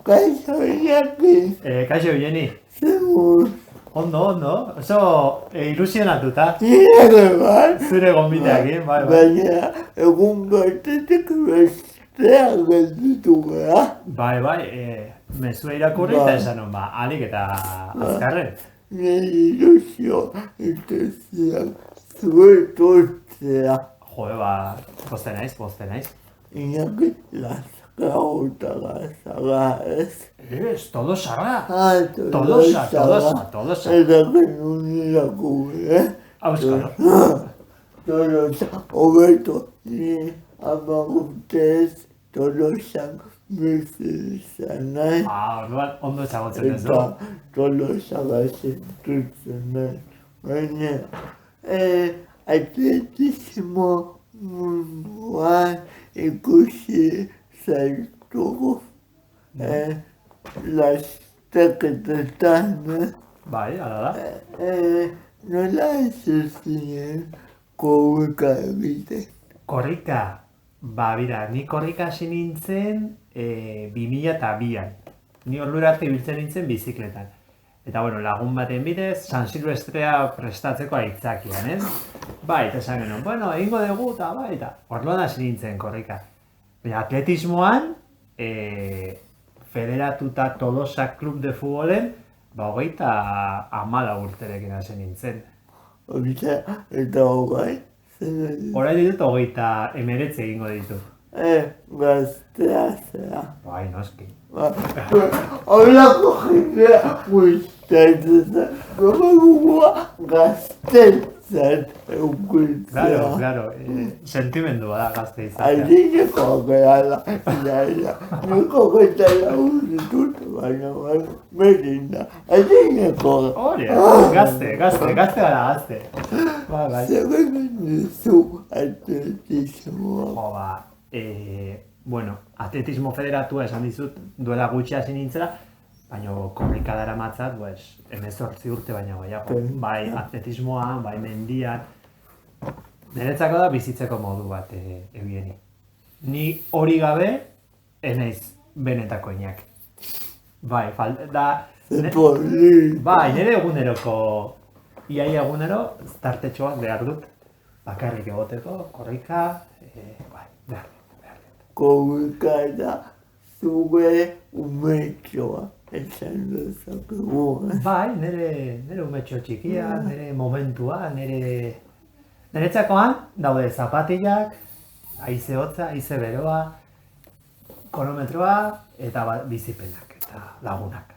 kaixo Iñaki. Kaixo, Jeni. Zegur. Ondo. Oso ilusionatuta. Nire bai. Zure gonbiteakin, bai. Baina, egun batetik bestea gelditu gara. Bai, mezua irakurri eta esan hon, alik eta azkarren. Nire ilusio iteziak zure tortzea. Jode, poste naiz. Iñaki laskagota gazara ez. Ez, todo sarra. Todosa. Eta genuen irakurri, Auskalo. Todosa, hobeto, ni amagutez Tolosan bizi izan nahi. Orduan, ondo ezagutzen ez du. Eta Tolosa gazetutzen nahi. Baina, atletismo munduan ikusi zaitugu. Lasterketetan, Bai, ala da. nola ez zinen korrika egiten. Korrika, bira, ni korrika hasi nintzen 2002an. Ni ordura arte ibiltzen nintzen bizikletan. Eta bueno, lagun baten bidez, San Silvestrea prestatzeko aitzakian, ez? Bai, eta esan genuen, bueno, egingo dugu, eta bai, eta orduan hasi nintzen korrika. Baina atletismoan, federatuta Tolosa Club de Futbolen, 34 urterekin hasi nintzen. Eta hogei? Horai ditut 39 egingo ditut. Gaztea zera. Bai, noski. Horako jendea gustatzen. Gomagua gaztetzat eukitzea. Claro, sentimendua da gazte izatea. Aldineko gehala, niko getara ditut, baina merina. Aldineko. Hori, gazte gara gazte. Bai. Zer duzu atletismoa? Bueno, atletismo federatua esan dizut duela gutxi hasi nintzela, baina korrika daramatzat, 18 urte baina gehiago. Bai, atletismoa, bai mendian. Niretzako da bizitzeko modu bat ebieni. Ni hori gabe, enaiz benetako Iñaki. Bai, da... Bai, nire eguneroko, iaia egunero, tartetxoak behar dut. Bakarrik egoteko, korrika, bai, behar dut. Korrika da zure umetxoa, esan dezakegu. Bai, nire umetxo txikia, nire momentua, niretzakoan daude zapatilak, haize hotza, haize beroa, kronometroa eta bizipenak eta lagunak.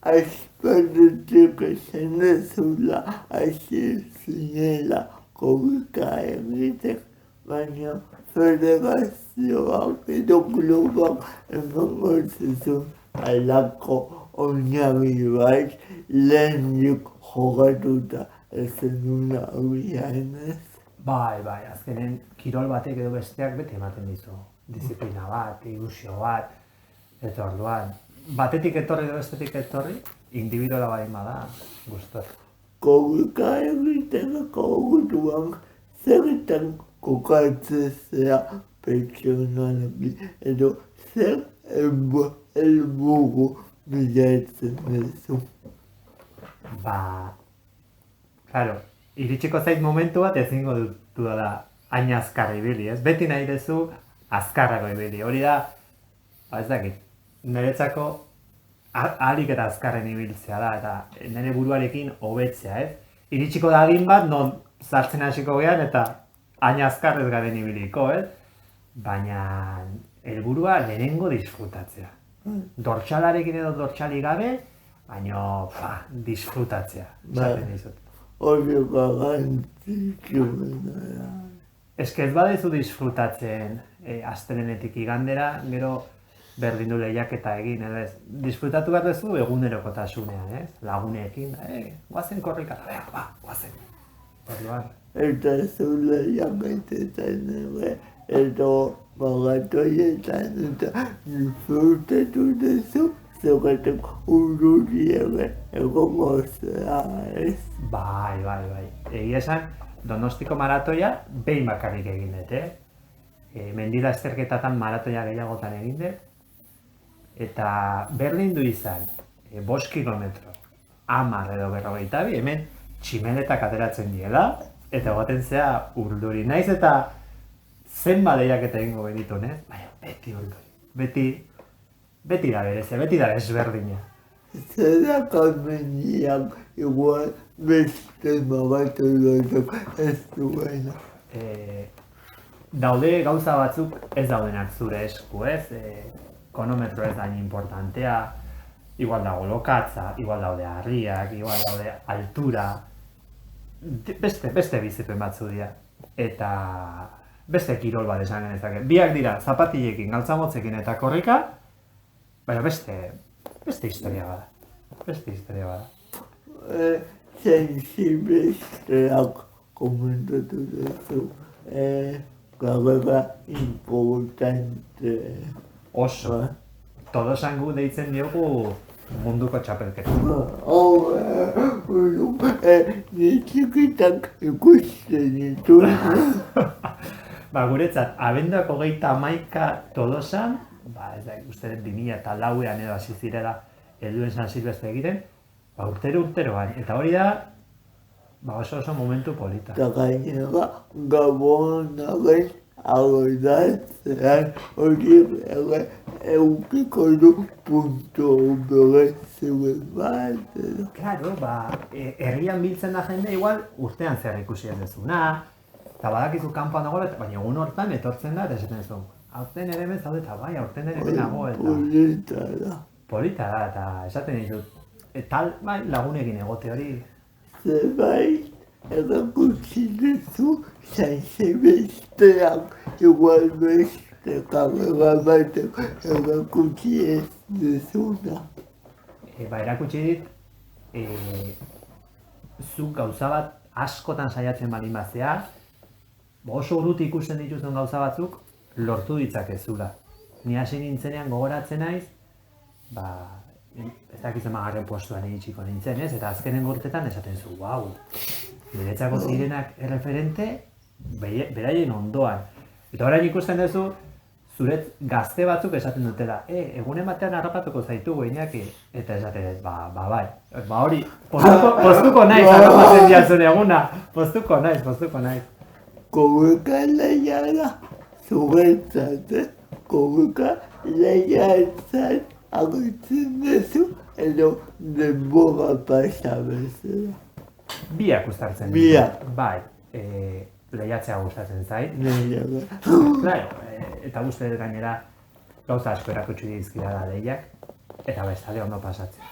Aizpadutik esan dezula hasi zinela korrika egiten, baina federazioak edo klubak emango zizun alako oinarri bat lehenik jogatuta ezenuna abian ez. Bai, azkenen kirol batek edo besteak beti ematen dizu. Disiplina bat, ilusio bat, eta orduan. Batetik etorri edo bestetik etorri, individuala bada bada, gustot. Korrika egiteko orduan zertan kokatzea pertsonalaki edo zer helburu bilatzen duzu. Claro, iritsiko zait momentu bat ezingo dutu da hain azkar ibili, ez? Beti nahi duzu azkarrago ibili. Hori da, ez dakit, niretzako ahalik eta azkarren ibiltzea da, eta nire buruarekin hobetzea, ez? Iritsiko da adin bat, non sartzen hasiko gean eta hain azkarrez garen ibiliko, ez? Baina helburua lehenengo disfrutatzea. Dortxalarekin edo dortxali gabe, baina disfrutatzea. Esaten dizut. Hori garrantzitsua da. Eske ez badezu disfrutatzen astelehenetik igandera, gero berdin du lehiaketa egin, ez? Disfrutatu behar duzu egunerokotasunean, ez? Laguneekin, guazen korrikara, guazen. Orduan. Eta zure lehiaketetan ere, edo maratoietan eta disfrutatu duzu, zergatik urruri ere egongo zera, ez? Bai. Egia esan, Donostiko maratoia behin bakarrik egin dut, Mendira esterketatan maratoia gehiagotan egin dut. eta berdin du izan, 5 kilometro, 10 edo 52, hemen tximeletak ateratzen diela, eta goten zea urduri. Naiz eta zenbat lehiaketa egingo benitun, baina beti urduri. Beti da berezia, beti da ezberdina. Zera kameniak igual beste magatu dut ez duena. Daude gauza batzuk ez daudenak zure esku, konometro ez dain importantea, igual dago lokatza, igual daude harriak, igual daude altura, beste bizipen batzu dira. Eta beste kirol bat esan genezake. Biak dira, zapatilekin, galtzamotzekin eta korrika, baina beste historia bada. Beste historia bada. Sensibilisteak komentatu duzu. Carrera importante. Oso. Todosangu deitzen diogu munduko txapelketa. Ni txikitak ikusten ditu. Guretzat, abenduak 31 Todosan, ez da, uste dut 2004an edo hasi zirela helduen San Silvestre egiten, urteroan, eta hori da, oso momentu polita. Eta gainera, Gabonaren agodatzean hori eukiko du puntu berezuen bat. Claro, herrian biltzen da jende, igual urtean zer ikusi ez dezuna, eta badakizu kanpoan dagoela, baina egun hortan etortzen da, eta esaten zu. Aurten ere hemen zaude, eta bai, aurten ere hemen nago, eta... Polita da. Polita da, eta esaten ditut. Eta bai, lagunekin egote hori. Zerbait, erakutsi duzu San Silvestreak igual beste karrera batek erakutsi ez duzuna. Erakutsi dit, zuk gauza bat askotan saiatzen baldin bazea, oso urruti ikusten dituzten gauza batzuk, lortu ditzakezula. Ni hasi nintzenean gogoratzen naiz, ez dakitzen magarren postuan iritsiko nintzen, eta azkenen urtetan esaten zu, wow, niretzako zirenak erreferente, beraien ondoan. Eta orain ikusten duzu, zuret gazte batzuk esaten dutela, egunen batean harrapatuko zaitugu Iñaki, eta esaten, bai. Hori, postuko naiz harrapatzen diatzen eguna, postuko naiz. Korrika lehiara, zuretzat, korrika lehiatzat agertzen duzu, edo denbora pasa bezala. Biak uztartzen. Biak. Bai, lehiatzea gustatzen zait. Lehiara. Claro, eta uste gainera gauza asko erakutsi dizkira da lehiak, eta bestalde ondo pasatzea.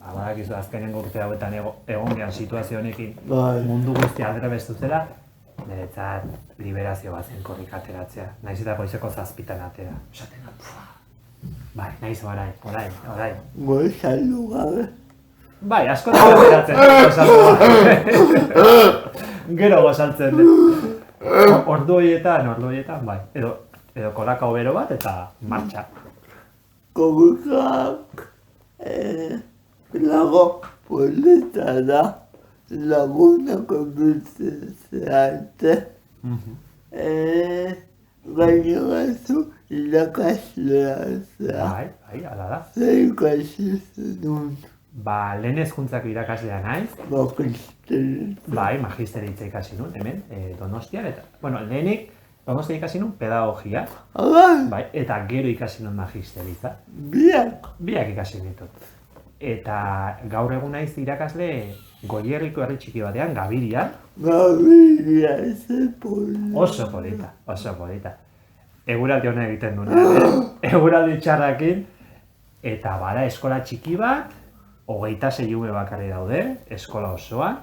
Badakizu azkenen urte hauetan egon gehan situazio honekin mundu guztia aldrebestu zela, niretzat liberazio bat zen korrika ateratzea. Naiz eta goizeko 7 atera. Esaten dut, bai, naiz orain. Gozaldu gabe. Bai, askotan ateratzen, gero gozaltzen. Ordu horietan, bai. Edo kolaka obero bat eta martxa. Korrikak lago polita da. Lagunak biltzen zeate. Gainera zu irakaslea zea. Bai, ala da. Zer ikasi zenun? Lehen hezkuntzako irakaslea naiz. Magisteritza. Bai, magisteritza ikasi nun, hemen, Donostian, eta, lehenik Donostian ikasi nun pedagogia. Bai, eta gero ikasi nun magisteritza. Biak ikasi ditut. Eta gaur egun naiz irakasle Goierriko herri txiki batean, Gabirian. Gabiria, eze polita. Oso polita. Eguraldi hona egiten duenean, eguraldi txarrakin, eta bada eskola txiki bat, 26 ume bakarri daude, eskola osoan,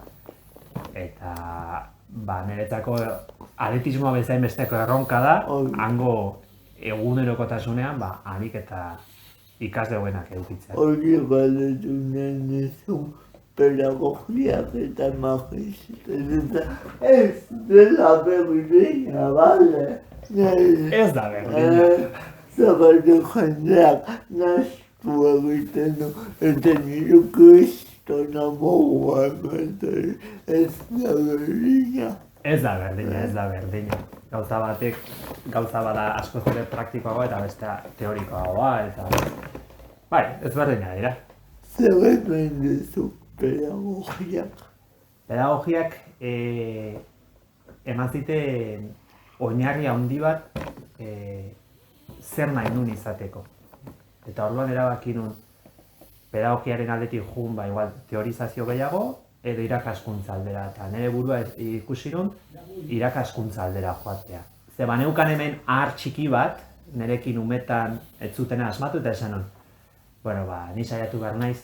eta niretzako atletismoa bezain besteko erronka da, hango egunerokotasunean, hanik eta ikasle hobenak edukitzea. Hori galdetu nahi duzu pedagogiak eta magisteritza ez dela berdina, bale? Ez da berdina. Zagatu jendeak naztu egiten du, eta nire kristona mogua ematen, ez da berdina. Ez da berdina. Gauza bada askoz ere praktikoagoa eta bestea teorikoagoa, eta Bai, ezberdina dira. Zer egin duzu pedagogiak? Pedagogiak eman ziten oinarri handi bat zer nahi nun izateko. Eta orduan erabaki nun pedagogiaren aldetik jun, igual teorizazio gehiago, edo irakaskuntza aldera. Eta nire burua ikusi nun irakaskuntza aldera joatea. Ze baneukan hemen ahar txiki bat, nirekin umetan ez zutena asmatu eta esan nun. Bueno, ni saiatu behar naiz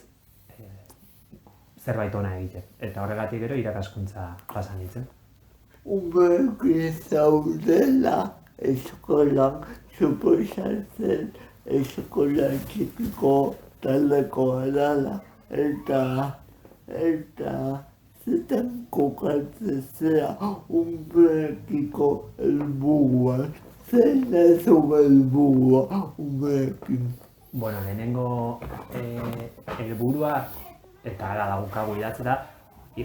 zerbait ona egiten. Eta horregatik gero irakaskuntza pasan nintzen. Umeekin zaudela eskolan suposatzen eskola txikiko taldekoa dela. Eta zetan kokatzen zera umeekiko helburua. Zein da zu helburua umeekin? Bueno, lehenengo helburua eta hala daukagu idatzera,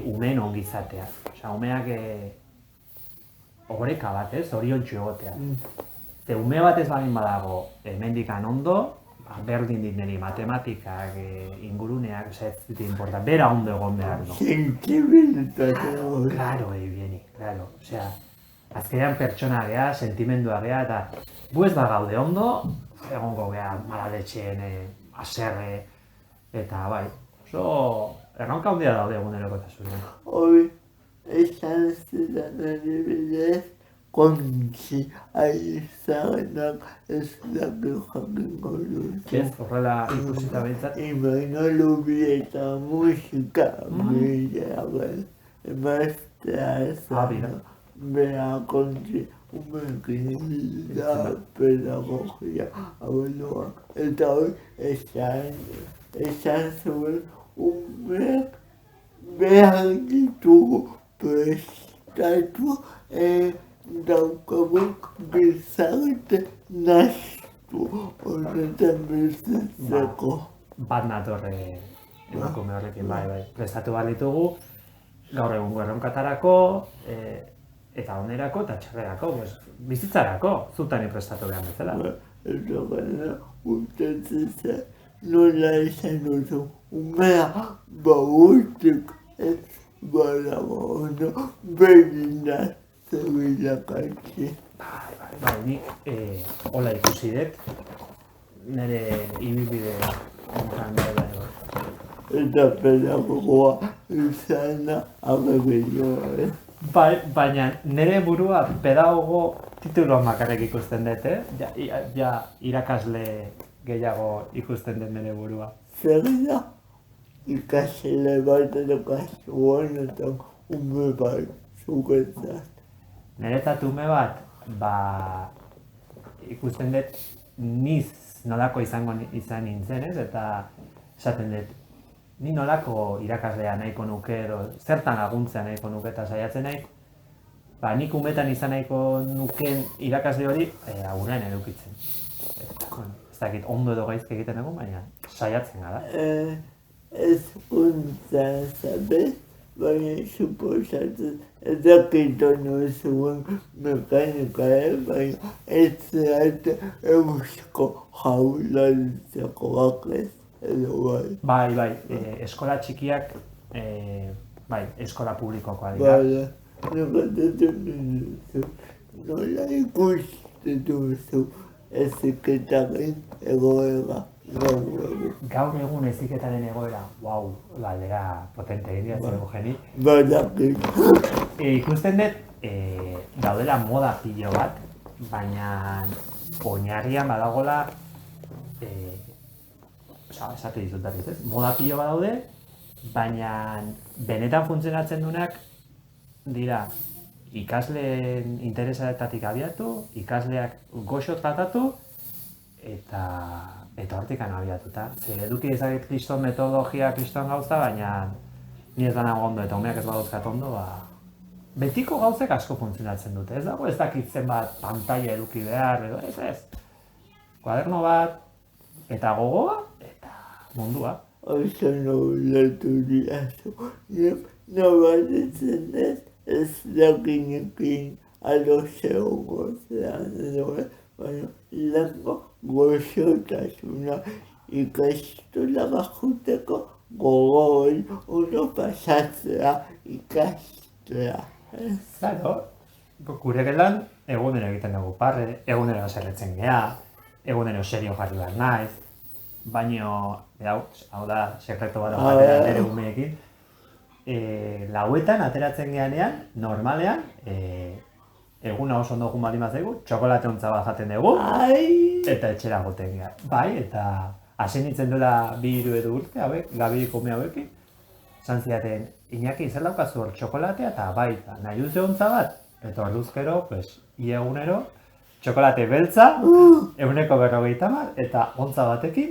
umeen ongizatea. Osea, umeak oreka bat, zoriontsu egotea. Ze ume bat ez balin badago hemendikan ondo, berdin dit niri matematikak, inguruneak, ez dit importa, bera ondo egon behar du. Sentibilitatea hori. Claro, bieni, claro. Osea, azkenean pertsona gea, sentimendua gea, eta gu ez bagaude ondo, egongo gea malaletxeen, haserre, eta bai, oso erronka handia daude egunerokotasunean. Hori, esan zidan adibidez, kontzi aizagenak ez daki jakingo dut. Ez, horrela ikusita behintzat. Imanolobi eta musika bilagen, emaztea ezan. Bea kontzi, umeekin da pedagogia abelua. Eta hori, esan zuen, umeek behar ditugu prestatu daukagu gizarte nahastu horretan bizitzeko. Bat natorre emakume horrekin, bai. Prestatu behar ditugu, gaur egun erronkatarako, eta onerako eta txarrerako, bizitzarako, zutani prestatu behar bezala. Eta gara, urtetzen zen, nola izan duzu, umea bagutik ez badago, no, begina zebilakatzi. Bai, nik hola ikusi dut, nire ibilbide honetan dela edo. Eta pedagogoa izana abebilioa, Bai, baina nire burua pedagogo tituluan bakarrik ikusten dut, ja irakasle gehiago ikusten dut nire burua. Zer da, ikasle bat edo kasuan eta ume bat zuketzat. Niretzat ume bat, ikusten dut niz nolako izan nintzen, eta esaten dut, ni nolako irakaslea nahiko nuke edo zertan laguntzea nahiko nuke eta saiatzen nahi, nik umetan izan nahiko nuken irakasle hori aurrean edukitzen. Ez dakit ondo edo gaizki egiten dugu, baina saiatzen gara. Hezkuntza zabez, baina suposatzen ez dakit ono zuen mekanika, baina ez zehat eusko jaurlaritzako bakez. Bai, eskola txikiak, eskola publikokoa dira. Nola ikusten duzu heziketaren egoera gaur egun? Gaur egun heziketaren egoera, galdera potente egin dira Jeni. Badakit. Ikusten dut, daudela moda pilo bat, baina oinarrian badagola, esatu dizut berriz, ez? Moda pilo bat daude, baina benetan funtzionatzen duenak dira ikasleen interesetatik abiatu, ikasleak goxo tratatu eta hortik abiatuta. Zer eduki ezagit kriston metodologia, kriston gauza, baina ni ez danago ondo eta umeak ez badauzkat ondo, betiko gauzek asko funtzionatzen dute. Ez dago ez dakitzen bat pantaila eduki behar, edo ez. Kuaderno bat, eta gogoa, mundua. Oso nolatu diazu. Nobaritzen ez dakinekin adoseago zean edo, baina lango goxotasuna ikastolara joateko gogoen ondo pasatzea ikastea. Claro, gure gelan egunero egiten dugu parre, egunero zerretzen gea, egunero serio jarri behar naiz, baino, hau da, sekreto bat jatera nire umeekin, lauetan ateratzen geanean, normalean, eguna oso ondo egun baldin bazaigu, txokolate ontza bat jaten dugu, eta etxera goten gea. Bai, eta hasi nintzen duela 2 edo urte, hauek, Gabiriko ume hauekin, esan zidaten, Iñaki, zer daukazu hor txokolatea, eta bai, nahi duzu ontza bat, eta orduzkero, ia egunero, txokolate beltza, 150 eta ontza batekin,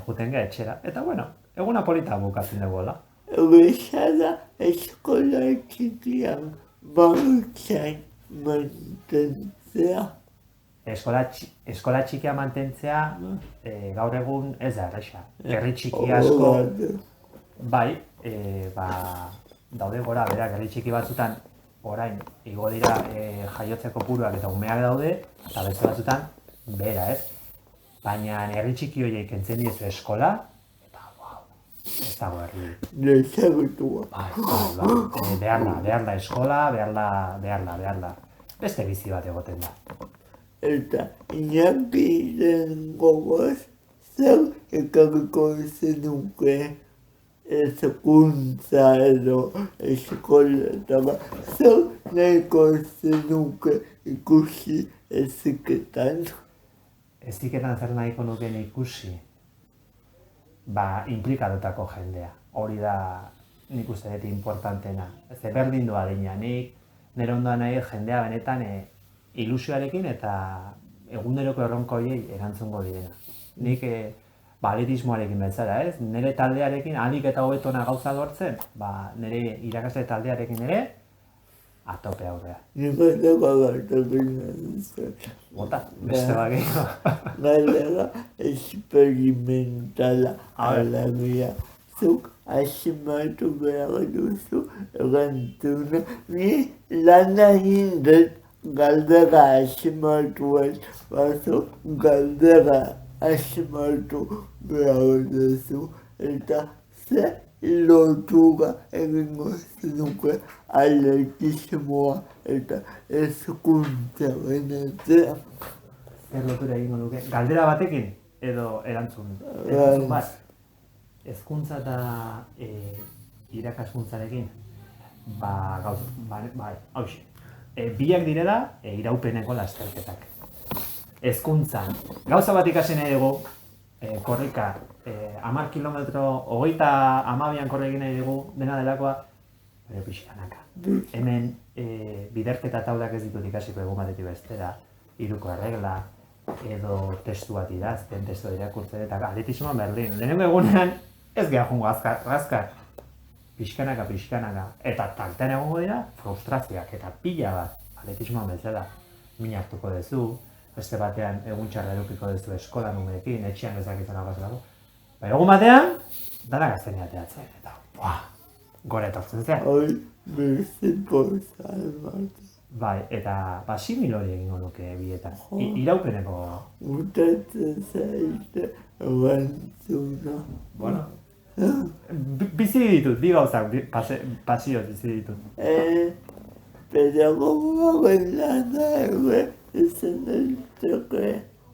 juten gea etxera. Eta bueno, eguna polita bukatzen dugu, Bezala eskola txikian martxan mantentzea. Eskola txikia mantentzea, gaur egun ez da erresa. Herri txiki asko, bai, daude gora, berak, herri txiki batzutan, orain, igo dira jaiotzeko puruak eta umeak daude, eta beste batzutan, bera, ez? Baina herri txiki horiek kentzen diezu eskola, eta, ez dago herri. Nezagutua. Behar da eskola, behar da. Beste bizi bat egoten da. Eta Iñakiren gogoz, zer ekarriko zenuke hezkuntza edo eskola eta zer nahiko zenuke ikusi heziketan? Heziketan zer nahiko nukeen ikusi? Implikatutako jendea. Hori da nik uste dut importantena. Ez berdin doa dina, nik nire ondoan nahi jendea benetan ilusioarekin eta eguneroko erronko horiei erantzungo direna. Nik atletismoarekin bezala, ez? Nire taldearekin ahalik eta hobetona gauza lortzen, nire irakasle taldearekin ere, atope aurrea. Nik bateko agartakin nahi. Bota, beste bageiko. Galdera esperimentala alagia. Zuk asimatu behar duzu erantzuna. Ni lana hindet galdera asimatuan, bazo galdera asimatu behar duzu. Eta ze lotura egingo zenuke atletismoa eta hezkuntza benetzea. Zer lotura egingo nuke? Galdera batekin edo erantzun? Erantzun bat? Hezkuntza eta irakaskuntzarekin? Hauxe. Biak direla iraupeneko lasterketak. Hezkuntzan, gauza bat ikasi nahi dugu, korrika, 10 kilometro, 32an korre egin nahi dugu, dena delakoa, pixkanaka. Hemen biderketa taulak ez ditut ikasiko egun batetik bestera, 3ko erregla, edo testu bat idazten, testu irakurtzen, eta atletismoan berdin. Lehenengo egunean ez geha jungo azkar, pixkanaka, eta taltean egongo dira frustrazioak eta pila bat, atletismoan bezala, min hartuko duzu, beste batean egun txarra edukiko duzu eskolan umeekin, etxean ezakitzen agazelako. Egun batean, dara gazten jateatzen, eta gore etortzen zen. Hoi, beziko salbat. Bai, eta simil hori egingo nuke bietan. Iraupeneko. Utatzen zaite erantzuna. Bueno, bizi ditut, bi gauzak, pasioz bizi ditut. Pedagogoaren lana ere ezen daiteke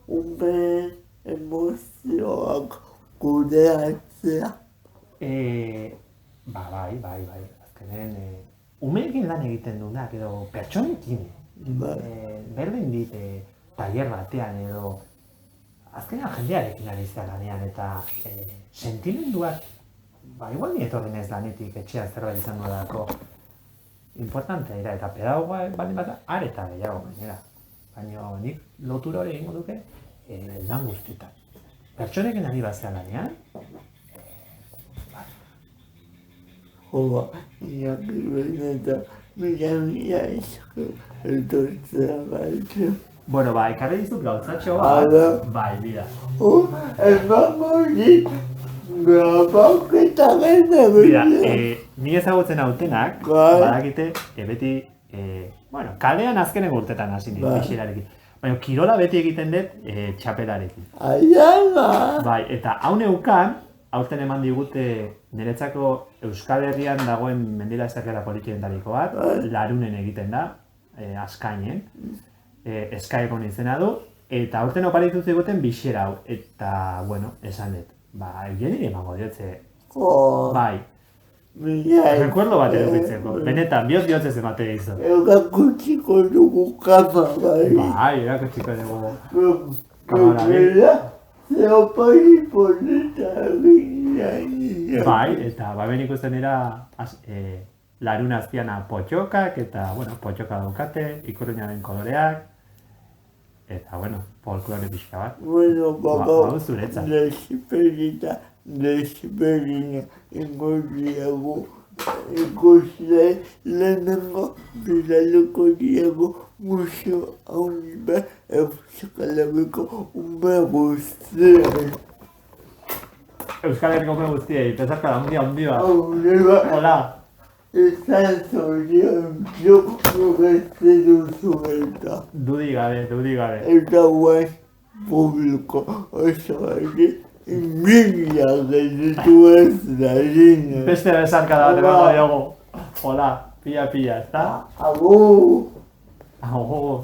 umeen emozioak kudeatzea. Bai. Azkenen, umeekin lan egiten duenak edo pertsonekin. Berdin dit, tailer batean edo azkenean jendearekin ari lanean eta sentimenduak, igual ni etorri naiz lanetik etxean zerbait izango dako importantea dira eta pedagogoa baldin bat areta gehiago gainera. Baina nik lotura hori egingo duke lan guztietan. Pertsonekin ari bazea lanean, Joba, Iñaki benetan mila esker etortzea galtzen. bueno, ekarri dizut gauzatxo Hala. bai, bida. Emango dit grabaketa Bida, genean. ni ezagutzen hautenak, Bai. badakite, beti, kalean azkeneko urtetan hasi nire Bai. pixerarekin. Baina kirola beti egiten dut txapelarekin. Aiala! Bai, eta hau neukan, aurten eman digute niretzako Euskal Herrian dagoen mendilazakera politientariko bat, Larunen egiten da, Azkainen, Eskaekon izena du, eta aurten oparitu ziguten bixera hau, eta, bueno, esan dut, ba, nire emango diotze, bai, recuerdo bat edukitzeko, benetan, bihotz emate dizu. Erakutxiko dugu kama, bai. Bai, erakutsiko dugu. Kamarari. Zeopari polita egin. Bai, eta baben ikusten dira Larun azpiana potxokak, eta, bueno, potxoka daukate, Ikurriñaren koloreak, eta, bueno, folklore pixka bat. Bueno, baba, zuretzat. desberina ingo ikusi lehenengo bidaluko diago museo handi bat Euskal Herriko ume guztiak. Euskal Herriko ume guztiei, pesarka da, handi bat. Hola. Izan zorion gurezte duzu eta. Dudi gabe. Eta guaz publiko oso ere mila gelditu ez da zine. Beste besarka da, te diogu. Hola, pilla, ezta? Agur! Agur.